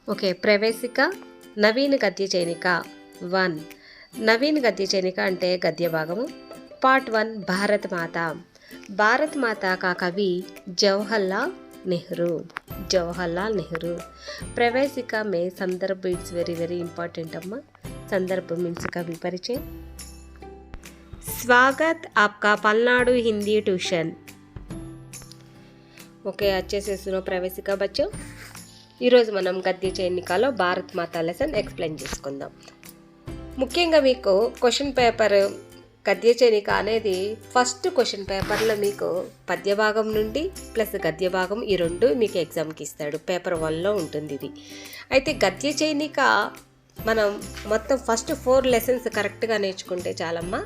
Okay, ప్రవేశిక Naveen గద్య చైనిక 1. నవీన్ గద్య చైనిక అంటే గద్య భాగము. పార్ట్ 1 భారత్ మాత. భారత్ మాత కా కవి జవహర్లాల్ నెహ్రూ. జవహర్లాల్ నెహ్రూ. प्रवेशिका में संदर्भ इट्स वेरी वेरी इंपॉर्टेंट अम्मा. संदर्भ मीन्स कवि परिचय. स्वागत आपका पलनाडु हिंदी ट्यूशन. ఓకే, వచ్చేసేసిన ప్రవేశిక బచ్చో. ఈరోజు మనం గద్య చైనికలో భారత్ మాత లెసన్ ఎక్స్ప్లెయిన్ చేసుకుందాం. ముఖ్యంగా మీకు క్వశ్చన్ పేపర్ గద్య చైనిక అనేది ఫస్ట్ క్వశ్చన్ పేపర్లో మీకు పద్య భాగం నుండి ప్లస్ గద్య భాగం ఈ రెండు మీకు ఎగ్జామ్కి ఇస్తాడు. పేపర్ 1లో ఉంటుంది ఇది. అయితే గద్య చైనిక మనం మొత్తం ఫస్ట్ 4 లెసన్స్ కరెక్ట్గా నేర్చుకుంటే చాలమ్మా.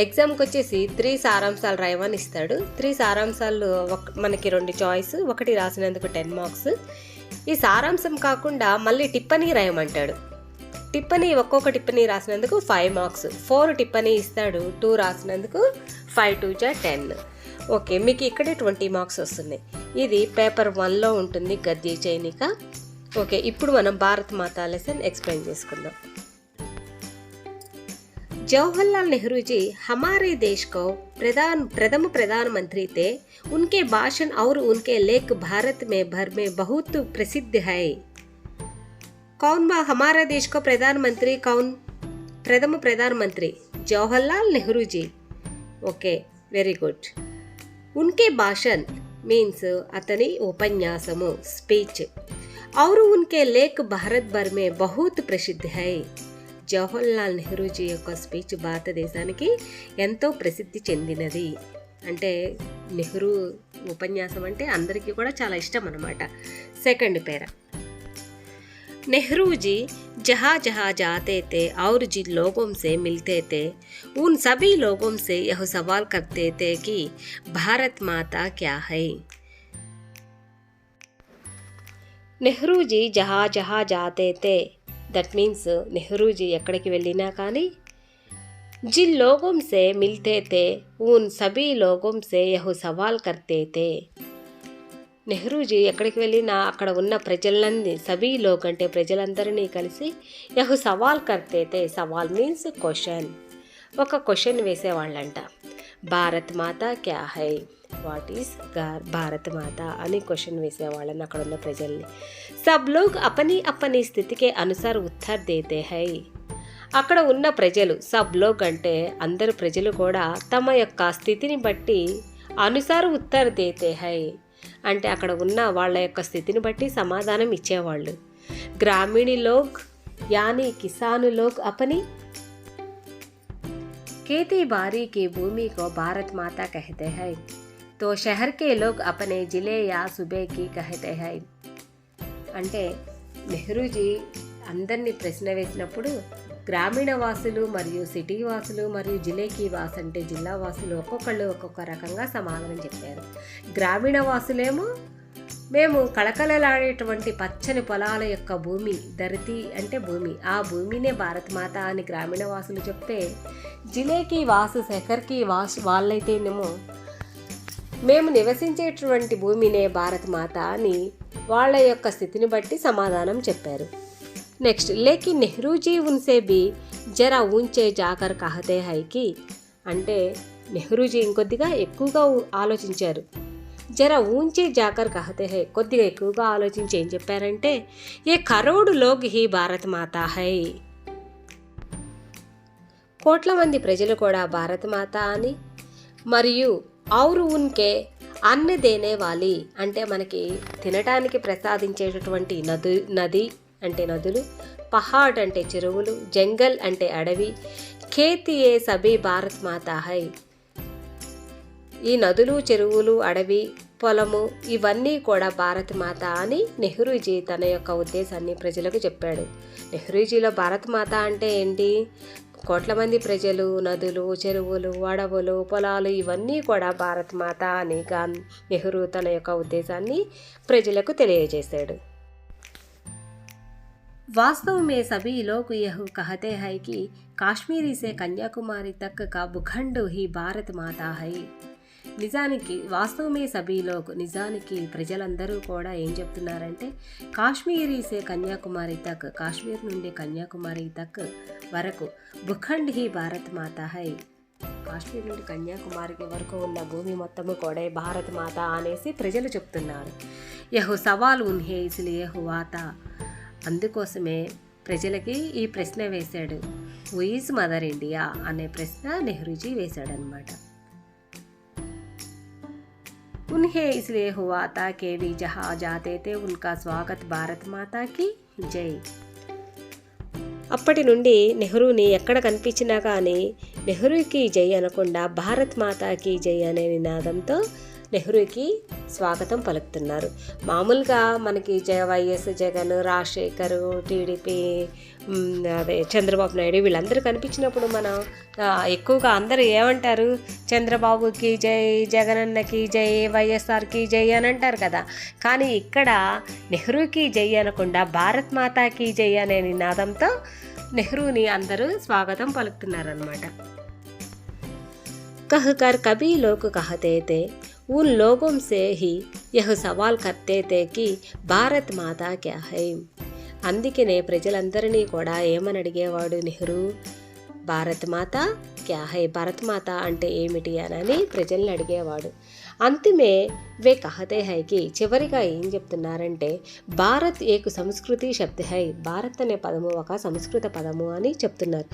ఎగ్జామ్కి వచ్చేసి 3 సారాంశాలు రాయమని ఇస్తాడు. 3 సారాంశాలు మనకి 2 చాయిస్, ఒకటి రాసినందుకు 10 మార్క్స్. ఈ సారాంశం కాకుండా మళ్ళీ టిప్పనీ రాయమంటాడు. టిప్పనీ ఒక్కొక్క టిప్పనీ రాసినందుకు 5 మార్క్స్. 4 టిప్పనీ ఇస్తాడు. 2 రాసినందుకు 5 2 10. ఓకే, మీకు ఇక్కడే 20 మార్క్స్ వస్తున్నాయి. ఇది పేపర్ 1లో ఉంటుంది గద్య చైనిక. ఓకే, ఇప్పుడు మనం భారత్ మాతా లెసన్ ఎక్స్ప్లెయిన్ చేసుకుందాం. जवाहरलाल नेहरू जी हमारे देश को प्रथम प्रधानमंत्री थे. उनके भाषण और उनके लेख भारत में भर में बहुत प्रसिद्ध है. कौन हमारे देश को प्रधानमंत्री कौन? प्रथम प्रधानमंत्री Jawaharlal Nehru ji. Okay, very good. उनके भाषण मीन्स अतनी उपन्यासमु स्पीच और उनके लेख भारत भर में बहुत प्रसिद्ध है. జవహర్లాల్ నెహ్రూజీ యొక్క స్పీచ్ భారతదేశానికి ఎంతో ప్రసిద్ధి చెందినది. అంటే నెహ్రూ ఉపన్యాసం అంటే అందరికీ కూడా చాలా ఇష్టం అన్నమాట. సెకండ్ పేర नेहरू जी जहाँ जहाँ जाते थे और जिन लोगों से मिलते थे उन सभी लोगों से यह सवाल करते थे कि भारत माता क्या है. नेहरू जी जहाँ जहाँ जाते थे, దట్ మీన్స్ నెహ్రూజీ ఎక్కడికి వెళ్ళినా కానీ జిన్ లోగోం సే మిల్తే తే ఉన్ సభీ లోగోం సే యహు సవాల్ కర్తే తే. నెహ్రూజీ ఎక్కడికి వెళ్ళినా అక్కడ ఉన్న ప్రజలందరినీ, సభీ లోగ్ అంటే ప్రజలందరినీ కలిసి యహు సవాల్ కర్తే తే. సవాల్ మీన్స్ క్వశ్చన్. ఒక క్వశ్చన్ వేసేవాళ్ళంట. భారత్ మాత క్యా హై, వాట్ ఈస్ భారత్ మాత అని క్వశ్చన్ వేసేవాళ్ళని అక్కడ ఉన్న ప్రజల్ని. సబ్ లోగ్ అపని అపని స్థితికి అనుసార్ ఉత్తర్ దేతే హై. అక్కడ ఉన్న ప్రజలు, సబ్ లోగ్ అంటే అందరు ప్రజలు కూడా తమ యొక్క స్థితిని బట్టి అనుసార్ ఉత్తర్ దేతే హై అంటే అక్కడ ఉన్న వాళ్ళ యొక్క స్థితిని బట్టి సమాధానం ఇచ్చేవాళ్ళు. గ్రామీణ లోగ్ యానీ కిసాను లోగ్ అపని खेती बाड़ी की भूमि को भारत माता कहते हैं, तो शहर के लोग अपने జిలే या सूबे की कहते हैं. అంటే నెహ్రూజీ అందరినీ ప్రశ్న వేసినప్పుడు గ్రామీణ వాసులు మరియు సిటీ వాసులు మరియు జిలేకి వాసు అంటే జిల్లా వాసులు ఒక్కొక్కళ్ళు ఒక్కొక్క రకంగా సమాధానం చెప్పారు. గ్రామీణ వాసులేమో మేము కళకళలాడేటువంటి పచ్చని పొలాల యొక్క భూమి, ధరతి అంటే భూమి, ఆ భూమినే భారత్ మాత అని గ్రామీణ వాసులు చెప్తే, జిలేకి వాసు శేఖర్కి వాసు వాళ్ళైతేనేమో మేము నివసించేటువంటి భూమినే భారత్ మాత అని వాళ్ళ యొక్క స్థితిని బట్టి సమాధానం చెప్పారు. నెక్స్ట్, లేకిన్ నెహ్రూజీ ఉన్సే బి జరా ఊంచే జాకర్ కహతే హైకి అంటే నెహ్రూజీ ఇంకొద్దిగా ఎక్కువగా ఆలోచించారు. జరా ఊంచే జాకర్ కహతే హై కొద్దిగా ఎక్కువగా ఆలోచించి ఏం చెప్పారంటే, ఏ కరోడు లోగ్ హీ భారత్ మాతా హై. కోట్ల మంది ప్రజలు కూడా భారత్ మాత అని, మరియు ఔరు ఉన్కే అన్న దేనే వాలి అంటే మనకి తినటానికి ప్రసాదించేటటువంటి నది అంటే నదులు, పహాడ్ అంటే చెరువులు, జంగల్ అంటే అడవి, ఖేతి ఏ సభీ భారత్ మాతా హై. ఈ నదులు, చెరువులు, అడవి, పొలము ఇవన్నీ కూడా భారత్ మాత అని నెహ్రూజీ తన యొక్క ఉద్దేశాన్ని ప్రజలకు చెప్పాడు. నెహ్రూజీలో భారత్ మాత అంటే ఏంటి? కోట్ల మంది ప్రజలు, నదులు, చెరువులు, అడవులు, పొలాలు ఇవన్నీ కూడా భారత్ మాత అని నెహ్రూ తన యొక్క ఉద్దేశాన్ని ప్రజలకు తెలియజేశాడు. वास्तव में सभी लोग यह कहते हैं कि काश्मीर से कन्याकुमारी तक का भूखंड ही भारत माता है. నిజానికి వాస్తవమే సభీ లోగ్, నిజానికి ప్రజలందరూ కూడా ఏం చెప్తున్నారంటే కాశ్మీరీ సే కన్యాకుమారి తక్, కాశ్మీర్ నుండి కన్యాకుమారి తక్ వరకు భూఖండ్ హీ భారత్ మాతా హై, కాశ్మీర్ నుండి కన్యాకుమారికి వరకు ఉన్న భూమి మొత్తము కూడా భారత్ మాత అనేసి ప్రజలు చెప్తున్నారు. యహు సవాల్ ఉన్హే ఇస్లియే హువాతా, అందుకోసమే ప్రజలకి ఈ ప్రశ్న వేశాడు. హూ ఈజ్ మదర్ ఇండియా అనే ప్రశ్న నెహ్రూజీ వేశాడనమాట. उन्हें इसलिए हुआ था कि वे जहाँ जाते थे उनका स्वागत భారత్ మాతాకి జై. అప్పటి నుండి నెహ్రూని ఎక్కడ కనిపించినా కానీ నెహ్రూకి జై అనకుండా భారత్ మాతాకి జై అనే నినాదంతో నెహ్రూకి స్వాగతం పలుకుతున్నారు. మామూలుగా మనకి వైఎస్ జగన్, రాజశేఖర్, టీడీపీ, అదే చంద్రబాబు నాయుడు వీళ్ళందరూ కనిపించినప్పుడు మనం ఎక్కువగా అందరూ ఏమంటారు, చంద్రబాబుకి జై, జగనన్నకి జై, వైఎస్ఆర్కి జై అని అంటారు కదా. కానీ ఇక్కడ నెహ్రూకి జై అనకుండా భారత్ మాతాకి జై అనే నినాదంతో నెహ్రూని అందరూ స్వాగతం పలుకుతున్నారనమాట. कहकर कभी लोग कहते थे, उन लोगों से ही यह सवाल करते थे कि భారత్ మాతా క్యా హై. అందుకనే ప్రజలందరినీ కూడా ఏమని అడిగేవాడు నెహ్రూ, భారత్ మాత క్యా హై, భారత్ మాత అంటే ఏమిటి అని ప్రజల్ని అడిగేవాడు. అంతిమే వే కహతే హైకి, చివరిగా ఏం చెప్తున్నారంటే భారత్ ఏకు సంస్కృతి శబ్ద హై, భారత్ అనే పదము ఒక సంస్కృత పదము అని చెప్తున్నారు.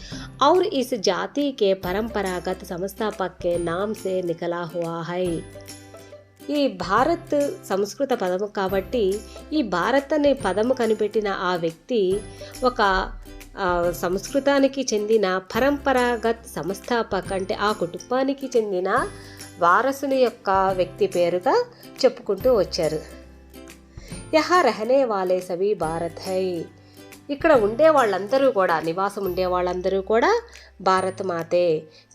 ఔర్ ఇస్ జాతి కే పరంపరాగత్ సంస్థాపక్ కే నామ్ సే నికలా హువా హై. ఈ భారత్ సంస్కృత పదము కాబట్టి ఈ భారత్ అనే పదము కనిపెట్టిన ఆ వ్యక్తి ఒక సంస్కృతానికి చెందిన పరంపరాగత్ సంస్థాపక్ అంటే ఆ కుటుంబానికి చెందిన వారసుని యొక్క వ్యక్తి పేరుగా చెప్పుకుంటూ వచ్చారు. యహా రహనే వాలే సభీ భారత్ హై, ఇక్కడ ఉండే వాళ్ళందరూ కూడా, నివాసం ఉండే వాళ్ళందరూ కూడా భారత్ మాతే.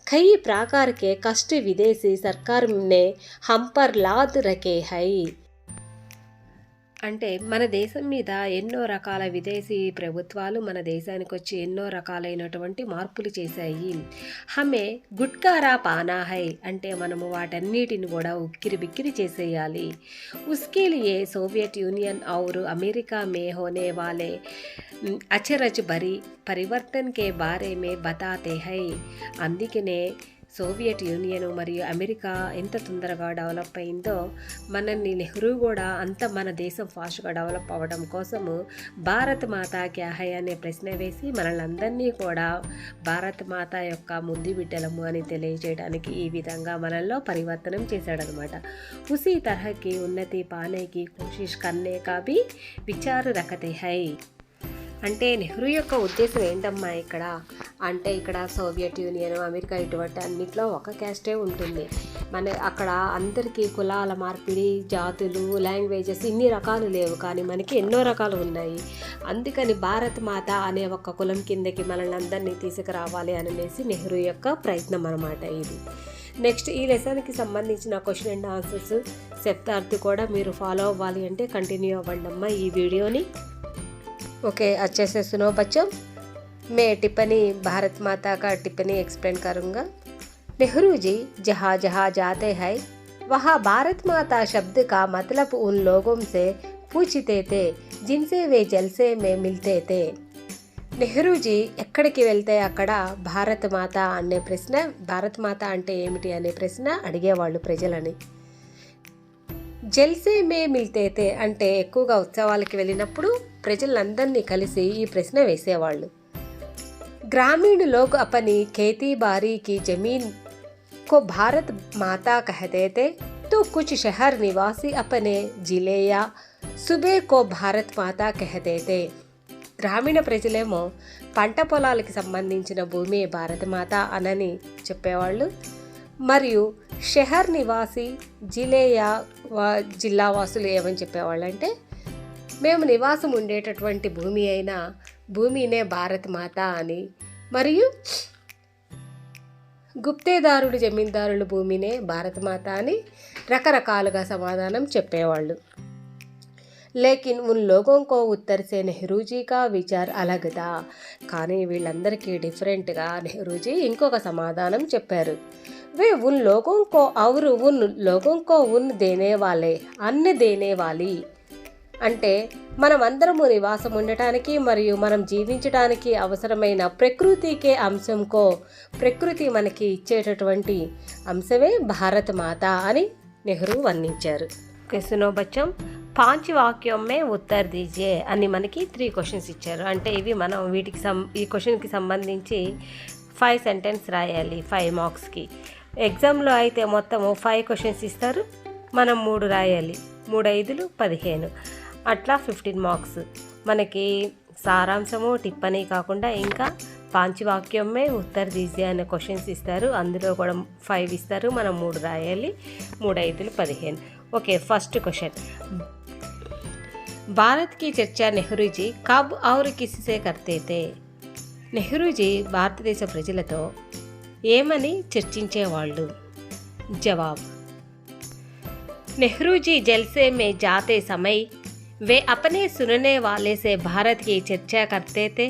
కై ప్రాకార్ కే కష్ట విదేశీ సర్కార్ నే హమ్ పర్ లాద్ రకే హై, అంటే మన దేశం మీద ఎన్నో రకాల విదేశీ ప్రభుత్వాలు మన దేశానికి వచ్చి ఎన్నో రకాలైనటువంటి మార్పులు చేశాయి. హమే గుట్కారా పానా హై, అంటే మనము వాటన్నిటిని కూడా ఉక్కిరి బిక్కిరి చేసేయాలి. ఉస్కే లియే సోవియట్ యూనియన్ और अमेरिका में होने वाले अचरज भरी परिवर्तन के बारे में बताते हैं. అందుకనే సోవియట్ యూనియన్ మరియు అమెరికా ఎంత తొందరగా డెవలప్ అయిందో మనల్ని నెహ్రూ కూడా అంత మన దేశం ఫాస్ట్గా డెవలప్ అవ్వడం కోసము భారత్ మాతా క్యా హై అనే ప్రశ్న వేసి మనల్ని కూడా భారత్ మాత యొక్క ముద్దు బిడ్డలము అని తెలియజేయడానికి ఈ విధంగా మనల్లో పరివర్తనం చేశాడనమాట. ఉసీ తరహకి ఉన్నతి పానేకి కోషిష్ కర్నే కా భీ విచార్ రఖతే హై, అంటే నెహ్రూ యొక్క ఉద్దేశం ఏంటమ్మా ఇక్కడ అంటే, ఇక్కడ సోవియట్ యూనియన్, అమెరికా ఇటువంటి అన్నిట్లో ఒక క్యాస్టే ఉంటుంది. అక్కడ అందరికీ కులాల మార్పిడి, జాతులు, లాంగ్వేజెస్ ఇన్ని రకాలు లేవు, కానీ మనకి ఎన్నో రకాలు ఉన్నాయి. అందుకని భారత్ మాత అనే ఒక కులం కిందకి మనల్ని అందరినీ తీసుకురావాలి అనేసి నెహ్రూ యొక్క ప్రయత్నం అన్నమాట ఇది. నెక్స్ట్ ఈ లెసన్కి సంబంధించిన క్వశ్చన్ అండ్ ఆన్సర్స్ శబ్దార్థి కూడా మీరు ఫాలో అవ్వాలి అంటే కంటిన్యూ అవ్వండి అమ్మా ఈ వీడియోని. ओके, अच्छे से सुनो बच्चों. मैं टिप्पणी भारत माता का टिप्पणी एक्सप्लेन करूँगा. नेहरू जी जहाँ जहाँ जाते हैं वहाँ भारत माता शब्द का मतलब उन लोगों से पूछते थे जिनसे वे जलसे में मिलते थे. నెహ్రూజీ ఎక్కడికి వెళ్తే అక్కడ భారత్ మాత అనే ప్రశ్న, భారత్ మాత అంటే ఏమిటి అనే ప్రశ్న అడిగేవాళ్ళు ప్రజలని. జల్సే మే మిల్తేతే అంటే ఎక్కువగా ఉత్సవాలకి వెళ్ళినప్పుడు ప్రజలందరినీ కలిసి ఈ ప్రశ్న వేసేవాళ్ళు. గ్రామీణ లోగ్ అపని खेती बाड़ी की जमीन को भारत माता कहते थे तो कुछ शहर निवासी अपने जिले या सूबे को भारत माता कहते थे. గ్రామీణ ప్రజలేమో పంట పొలాలకి సంబంధించిన భూమి భారతమాత అనని చెప్పేవాళ్ళు, మరియు షహర్ నివాసి జిల్లా వాసులు ఏమని చెప్పేవాళ్ళు అంటే మేము నివాసం ఉండేటటువంటి భూమి అయినా భూమినే భారత్ మాత అని, మరియు గుప్తేదారులు జమీందారుల భూమినే భారత్ మాత అని రకరకాలుగా సమాధానం చెప్పేవాళ్ళు. లేకిన్ ఉన్ లోగోं को उत्तर से నెహ్రూజీ కా విచార్ అలగ్ థా. కానీ వీళ్ళందరికీ డిఫరెంట్గా నెహ్రూజీ ఇంకొక సమాధానం చెప్పారు. वे उन लोगों को और उन लोगों को उन देने वाले అన్న దేనే వాలి అంటే మనమందరము నివాసం ఉండటానికి మరియు మనం జీవించడానికి అవసరమైన ప్రకృతికే అంశంకో ప్రకృతి మనకి ఇచ్చేటటువంటి అంశమే భారత మాత అని నెహ్రూ వర్ణించారు. సునో బచ్చం 5 వాక్యం మే ఉత్తర్ దీజియే అని మనకి 3 క్వశ్చన్స్ ఇచ్చారు. అంటే ఇవి మనం వీటికి ఈ క్వశ్చన్కి సంబంధించి 5 సెంటెన్స్ రాయాలి 5 మార్క్స్కి. ఎగ్జామ్లో అయితే మొత్తము 5 క్వశ్చన్స్ ఇస్తారు, మనం 3 రాయాలి. 3 5 15, అట్లా 15 మార్క్స్. మనకి సారాంశము టిప్పనీ కాకుండా ఇంకా 5 వాక్యం మే ఉత్తర్ దీజియే అనే క్వశ్చన్స్ ఇస్తారు. అందులో కూడా 5 ఇస్తారు, మనం 3 రాయాలి. 3 5 15. Okay, first question. భారత్ की చర్చ నెహ్రూజీ కబ్ और किससे करते थे? నెహ్రూజీ భారతదేశ ప్రజలతో ఏమని చర్చించేవాళ్ళు? జవాబ్. నెహ్రూజీ जलसे में जाते समय वे अपने सुनने वाले से भारत की चर्चा करते थे.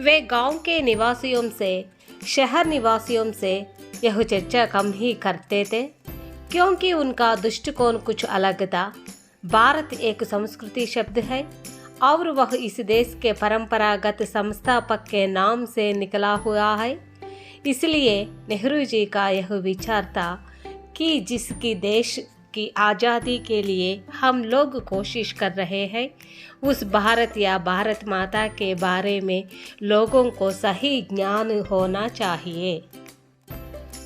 वे गांव के निवासियों से, शहर निवासियों से यह चर्चा कम ही करते थे, क्योंकि उनका दृष्टिकोण कुछ अलग था. भारत एक संस्कृति शब्द है और वह इस देश के परंपरागत संस्थापक के नाम से निकला हुआ है. इसलिए नेहरू जी का यह विचार था कि जिसकी देश की आज़ादी के लिए हम लोग कोशिश कर रहे हैं, उस भारत या भारत माता के बारे में लोगों को सही ज्ञान होना चाहिए.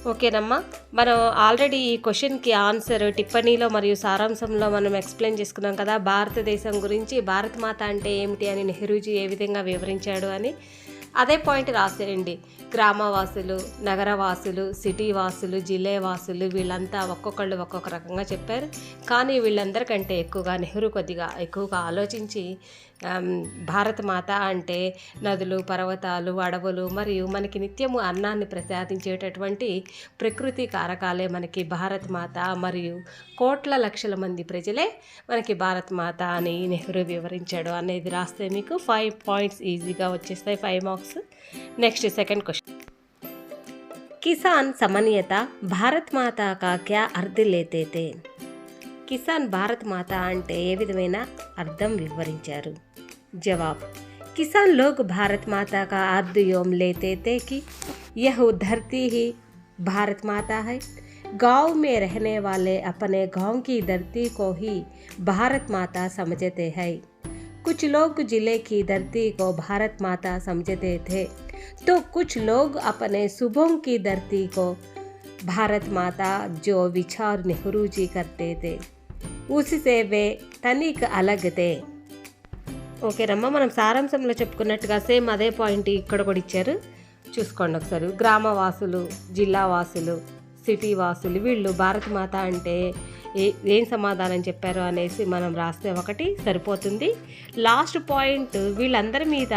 ఓకేనమ్మా, మనం ఆల్రెడీ ఈ క్వశ్చన్కి ఆన్సర్ టిప్పనీలో మరియు సారాంశంలో మనం ఎక్స్ప్లెయిన్ చేసుకున్నాం కదా. భారతదేశం గురించి భారత మాత అంటే ఏమిటి అని నెహ్రూజీ ఏ విధంగా వివరించాడు అని. అదే పాయింట్ రాసేయండి. గ్రామవాసులు, నగరవాసులు, సిటీ వాసులు, జిల్లా వాసులు వీళ్ళంతా ఒక్కొక్కళ్ళు ఒక్కొక్క రకంగా చెప్పారు. కానీ వీళ్ళందరికంటే ఎక్కువగా నెహ్రూ కొద్దిగా ఎక్కువగా ఆలోచించి భారత మాత అంటే నదులు, పర్వతాలు, అడవులు మరియు మనకి నిత్యము అన్నాన్ని ప్రసాదించేటటువంటి ప్రకృతి కారకాలే మనకి భారత మాత, మరియు కోట్ల లక్షల మంది ప్రజలే మనకి భారత మాత అని నెహ్రూ వివరించాడు అనేది రాస్తే మీకు 5 పాయింట్స్ ఈజీగా వచ్చేస్తాయి, 5 మార్క్స్. Next second question. కిసాన్ సమన్యత భారత్ మాత కా క్యా అర్థ లేతే తే? కిసాన్ భారత్ మాత అంటే ఏ విధమైన అర్థం వివరించారు? జవాబ్. किसान लोग भारत माता का अर्थ योम लेते थे कि यह धरती ही भारत माता है. गांव में रहने वाले अपने गांव की धरती को ही भारत माता समझते हैं. कुछ लोग जिले की धरती को भारत माता समझते थे, तो कुछ लोग अपने सूबों की धरती को भारत माता जो विचार नेहरू जी करते थे उससे वे तनिक अलग थे. ఓకేనమ్మా, మనం సారాంశంలో చెప్పుకున్నట్టుగా సేమ్ అదే పాయింట్ ఇక్కడ కూడా ఇచ్చారు, చూసుకోండి ఒకసారి. గ్రామవాసులు, జిల్లా వాసులు, సిటీ వాసులు వీళ్ళు భారత మాత అంటే ఏం సమాధానం చెప్పారు అనేసి మనం రాస్తే ఒకటి సరిపోతుంది. లాస్ట్ పాయింట్ వీళ్ళందరి మీద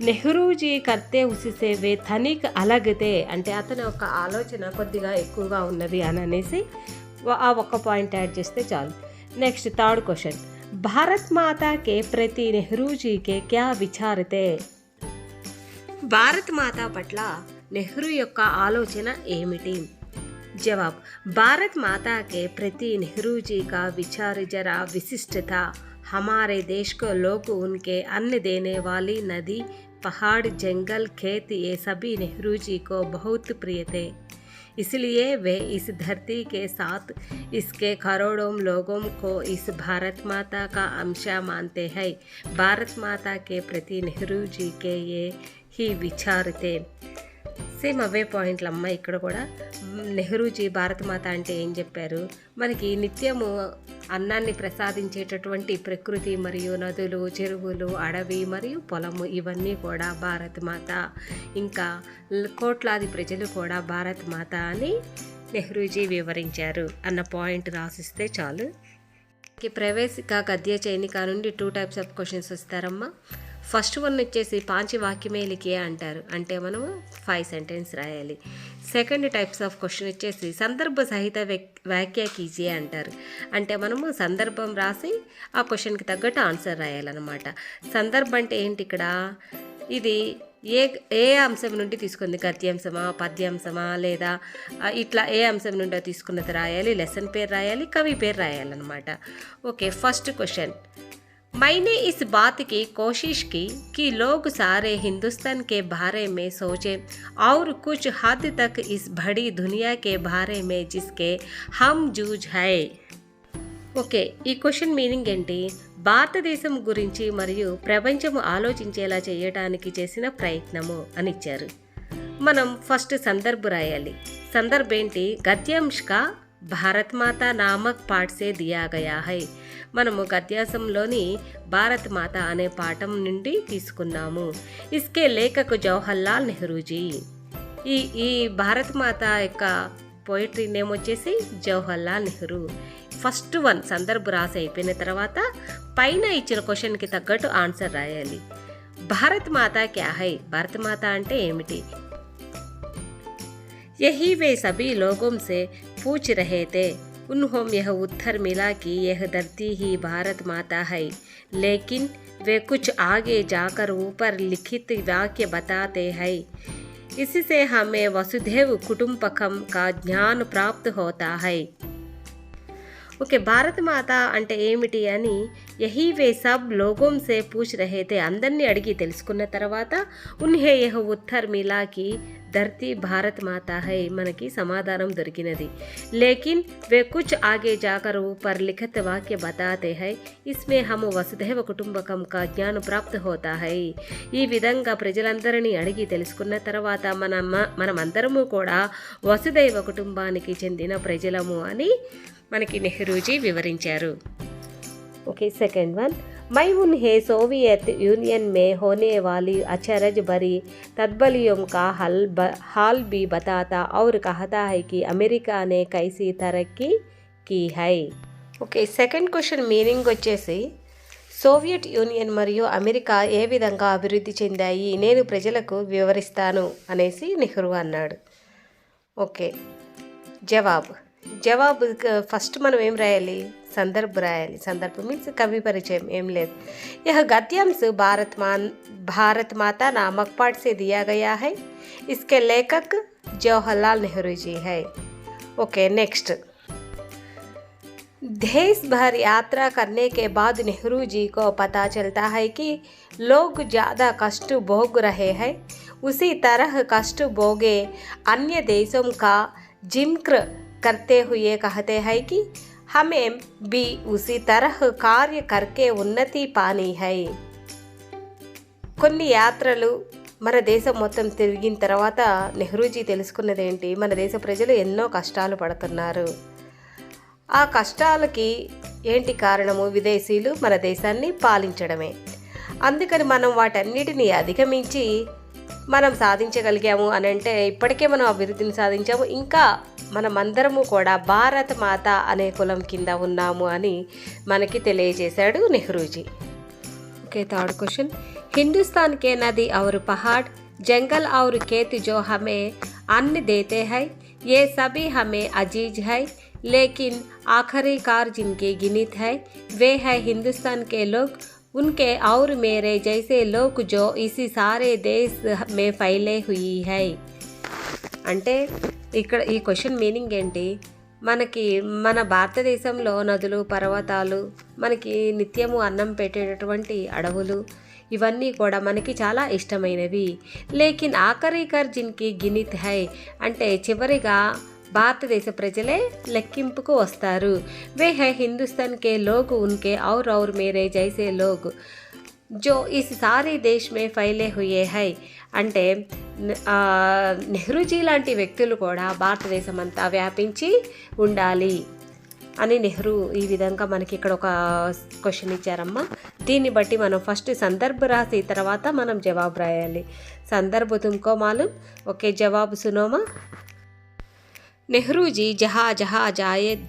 నెహ్రూజీ కర్తే ఉసిసే వే తనిక్ అలగతే అంటే అతని యొక్క ఆలోచన కొద్దిగా ఎక్కువగా ఉన్నది అని అనేసి ఆ ఒక్క పాయింట్ యాడ్ చేస్తే చాలు. Next third question. Bharat Mata కే ప్రతి నెహ్రూ జీ కే క్యా విచార్ తే? భారత్ మాతా పట్ల నెహ్రూ యొక్క ఆలోచన ఏమిటి? జవాబ్. భారత్ మాతా కే ప్రతి నెహ్రూ జీ కా విచార్ జరా విశిష్ట था. हमारे देश को लोग उनके अन्न देने वाली नदी, पहाड़, जंगल, खेत ये सभी नेहरू जी को बहुत प्रिय थे. इसलिए वे इस धरती के साथ इसके करोड़ों लोगों को इस भारत माता का अंश मानते हैं. भारत माता के प्रति नेहरू जी के ये ही विचार थे. సేమ్ అవే పాయింట్లమ్మ ఇక్కడ కూడా. నెహ్రూజీ భారత మాత అంటే ఏం చెప్పారు? మనకి నిత్యము అన్నాన్ని ప్రసాదించేటటువంటి ప్రకృతి మరియు నదులు, చెరువులు, అడవి మరియు పొలము ఇవన్నీ కూడా భారత మాత. ఇంకా కోట్లాది ప్రజలు కూడా భారత మాత అని నెహ్రూజీ వివరించారు అన్న పాయింట్ రాసిస్తే చాలు. ప్రవేశిక, గద్య, చైనిక నుండి 2 టైప్స్ ఆఫ్ క్వశ్చన్స్ వస్తారమ్మా. ఫస్ట్ వన్ వచ్చేసి 5 వాక్యమే లిఖియే అంటారు, అంటే మనము 5 సెంటెన్స్ రాయాలి. సెకండ్ టైప్స్ ఆఫ్ క్వశ్చన్ వచ్చేసి సందర్భ సహిత వ్యాఖ్య కీజియే అంటారు, అంటే మనము సందర్భం రాసి ఆ క్వశ్చన్కి తగ్గట్టు ఆన్సర్ రాయాలన్నమాట. సందర్భం అంటే ఏంటి ఇక్కడ? ఇది ఏ ఏ అంశం నుండి తీసుకుంది, గద్యాంశమా, పద్యాంశమా, లేదా ఇట్లా ఏ అంశం నుండో తీసుకున్నది రాయాలి, లెసన్ పేరు రాయాలి, కవి పేరు రాయాలన్నమాట. Okay, first question. मैंने इस बात की कोशिश की कि लोग सारे हिंदुस्तान के बारे में सोचें और कुछ हद तक इस बड़ी दुनिया के बारे में जिसके हम जूझ है. ఓకే, ఈ క్వశ్చన్ మీనింగ్ ఏంటి? భారతదేశం గురించి మరియు ప్రపంచము ఆలోచించేలా చేయటానికి చేసిన ప్రయత్నము అని ఇచ్చారు. మనం ఫస్ట్ సందర్భ రాయాలి. సందర్భ ఏంటి? గద్యాంశ్ కా భారత్ మాతా నామక్ పాఠ్ సే దియా గయా హై. మనము గద్యాంశంలోని భారత్ మాత అనే పాఠం నుండి తీసుకున్నాము. ఇస్కే లేఖకు జవహర్లాల్ నెహ్రూజీ. ఈ భారత్ మాత యొక్క పోయిటరీ నేమ్ వచ్చేసి జవహర్లాల్ నెహ్రూ. ఫస్ట్ వన్ సందర్భ రాసి అయిపోయిన తర్వాత పైన ఇచ్చిన క్వశ్చన్కి తగ్గట్టు ఆన్సర్ రాయాలి. భారత్ మాత క్యా హై? భారత్ మాత అంటే ఏమిటి? यही वे सभी लोगों से पूछ रहे थे. उन्होंने यह उत्तर मिला कि यह धरती ही भारत माता है, लेकिन वे कुछ आगे जाकर ऊपर लिखित वाक्य बताते हैं. इससे हमें वसुधैव कुटुंबकम का ज्ञान प्राप्त होता है. ఓకే, భారత మాత అంటే ఏమిటి అని యహీ వే సబ్ లోగోం సే పూచ్ రహే తే, అందరినీ అడిగి తెలుసుకున్న తర్వాత ఉన్హే యహ్ ఉత్తర్ మిలాకి ధర్తీ భారత్ మాతా హై, మనకి సమాధానం దొరికినది. లేకిన్ వే కుచ్ ఆగే జాకర్ ఊపర్ లిఖిత్ వాక్య బతాతే హై, ఇస్మే హమ్ వసుధైవ కుటుంబకం కా జ్ఞాన ప్రాప్త హోతా హై. ఈ విధంగా ప్రజలందరినీ అడిగి తెలుసుకున్న తర్వాత మనమందరము కూడా వసుధైవ కుటుంబానికి చెందిన ప్రజలము అని మనకి నెహ్రూజీ వివరించారు. Okay, second one. मैं उन्हें सोवियत यूनियन में होने वाली अचरज भरी तब्दीलियों का हाल भी बताता और कहता है कि अमेरिका ने कैसी तरक्की की है. ఓకే, సెకండ్ క్వశ్చన్ మీనింగ్ వచ్చేసి సోవియట్ యూనియన్ మరియు అమెరికా ఏ విధంగా అభివృద్ధి చెందాయి నేను ప్రజలకు వివరిస్తాను అనేసి నెహ్రూ అన్నాడు. ఓకే, జవాబు ఫస్ట్ మనం ఏం రాయాలి? సందర్భ రాయాలి. సందర్భ మీన్స్ కవి పరిచయం ఏం లేదు. यह गद्यांश भारत माता नामक पाठ से दिया गया है. इसके लेखक जवाहरलाल नेहरू जी है. Okay, next. देश भर यात्रा करने के बाद नेहरू जी को पता चलता है कि लोग ज़्यादा कष्ट भोग रहे हैं. उसी तरह कष्ट भोगे अन्य देशों का जिक्र करते हुए कहते हैं कि हमें भी उसी तरह कार्य करके उन्नति पानी है. కొన్ని యాత్రలు మన దేశం మొత్తం తిరిగిన తర్వాత నెహ్రూజీ తెలుసుకున్నదేంటి? మన దేశ ప్రజలు ఎన్నో కష్టాలు పడుతున్నారు. ఆ కష్టాలకి ఏంటి కారణము? విదేశీయులు మన దేశాన్ని పాలించడమే. అందుకని మనం వాటన్నిటిని అధిగమించి మనం సాధించగలిగాము అని అంటే ఇప్పటికే మనం అభివృద్ధిని సాధించాము, ఇంకా మనమందరము కూడా భారత మాత అనే కులం కింద ఉన్నాము అని మనకి తెలియజేశాడు Nehruji. Okay, third question. Hindustan के नदी और पहाड़, जंगल और खेत जो हमें अन्न देते हैं, ये सभी हमें अजीज है, लेकिन आखिरकार जिनकी गिनती है वे है हिंदुस्तान के लोग. उनके और मेरे जैसे लोग जो इसी सारे देश में फैले हुई है. అంటే ఇక్కడ ఈ క్వశ్చన్ మీనింగ్ ఏంటి? మనకి మన భారతదేశంలో నదులు, పర్వతాలు, మనకి నిత్యము అన్నం పెట్టేటటువంటి అడవులు, ఇవన్నీ కూడా మనకి చాలా ఇష్టమైనవి. లేకిన్ ఆఖరికర్ జిన్కి గినిత్ హై అంటే చివరిగా భారతదేశ ప్రజలే లెక్కింపుకు వస్తారు. వే హై హిందుస్థాన్ కే లోగ్ ఉన్కే और मेरे जैसे लोग जो इस सारे देश में फैले हुए हैं. అంటే నెహ్రూజీ లాంటి వ్యక్తులు కూడా భారతదేశం అంతా వ్యాపించి ఉండాలి అని నెహ్రూ ఈ విధంగా మనకి ఇక్కడ ఒక క్వశ్చన్ ఇచ్చారమ్మా. దీన్ని బట్టి మనం ఫస్ట్ సందర్భ రాసి తర్వాత మనం జవాబు రాయాలి. సందర్భ తుమ్కో మాలూమ్. ఓకే, జవాబు సునోమా. नेहरू जी जहाँ जहाँ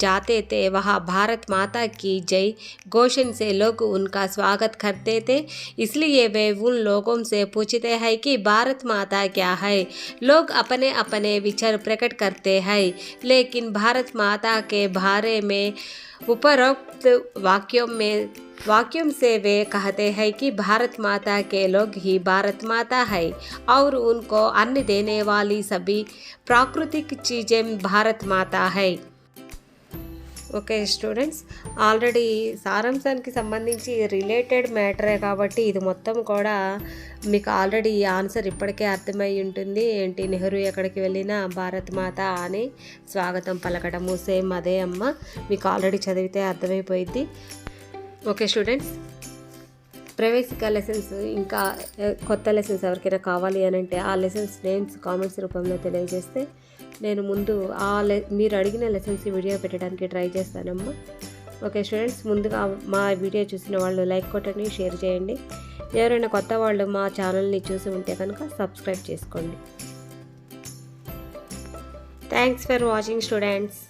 जाते थे वहाँ भारत माता की जय घोषण से लोग उनका स्वागत करते थे. इसलिए वे उन लोगों से पूछते हैं कि भारत माता क्या है. लोग अपने अपने विचार प्रकट करते हैं, लेकिन भारत माता के बारे में उपरोक्त वाक्यों में वाक्यों से वे कहते हैं कि भारत माता के लोग ही भारत माता है और उनको अन्न देने वाली सभी प्राकृतिक चीज़ें भारत माता है. ఓకే స్టూడెంట్స్, ఆల్రెడీ సారాంశానికి సంబంధించి రిలేటెడ్ మ్యాటరే కాబట్టి ఇది మొత్తం కూడా మీకు ఆల్రెడీ ఈ ఆన్సర్ ఇప్పటికే అర్థమై ఉంటుంది. ఏంటి, నెహ్రూ ఎక్కడికి వెళ్ళినా భారత్ మాత అని స్వాగతం పలకటము సేమ్ అదే అమ్మ. మీకు ఆల్రెడీ చదివితే అర్థమైపోయింది. ఓకే స్టూడెంట్స్, ప్రవేశిక లెసన్స్ ఇంకా కొత్త లెసన్స్ ఎవరికైనా కావాలి అని అంటే ఆ లెసన్స్ నేమ్స్ కామెంట్స్ రూపంలో తెలియజేస్తే నేను ముందు మీరు అడిగిన లెసన్స్ వీడియో పెట్టడానికి ట్రై చేస్తానమ్మా. ఓకే స్టూడెంట్స్, ముందుగా మా వీడియో చూసిన వాళ్ళు లైక్ కొట్టండి, షేర్ చేయండి. ఎవరైనా కొత్త వాళ్ళు మా ఛానల్ని చూసి ఉంటే కనుక సబ్స్క్రైబ్ చేసుకోండి. Thanks for watching students.